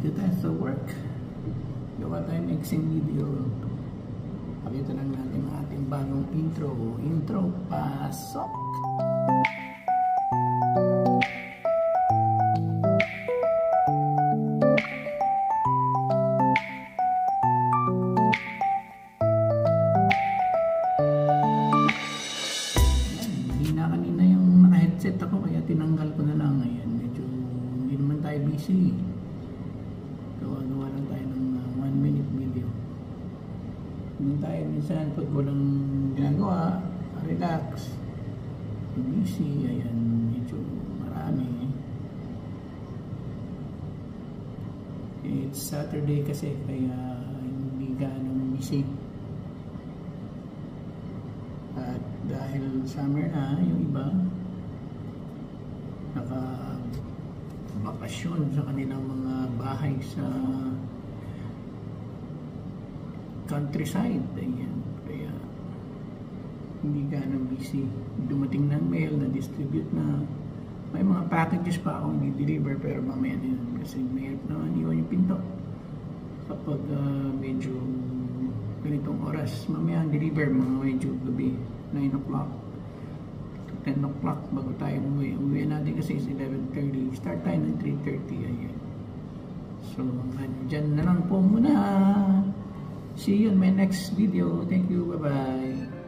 dito tayo sa work. Gawa tayo next video. Pakita lang natin ang ating bagong intro. Intro, pasok! Kanina yung naka-headset ako kaya tinanggal ko na lang. Ayan, medyo hindi naman tayo busy. Gawa lang tayo ng 1 minute video. Hindi tayo minsan pag walang ginagawa, relax. Busy, ayan, medyo marami. It's Saturday kasi kaya hindi ganong busy. At dahil summer na, yung iba naka-bakasyon sa kanilang mga bahay sa countryside. Ayan. Kaya hindi ganang busy. Dumating ng mail, na-distribute na. May mga packages pa akong i-deliver pero mamaya din kasi mahirap naman iwan yung pinto kapag medyo ganitong oras. Mamaya ang deliver mga medyo gabi, 9 o'clock 10 o'clock bago tayo umuwi. Uwi natin kasi is 11:30. Start tayo ng 3:30. Ayan. So andyan na lang po muna. See you in my next video. Thank you. Bye bye.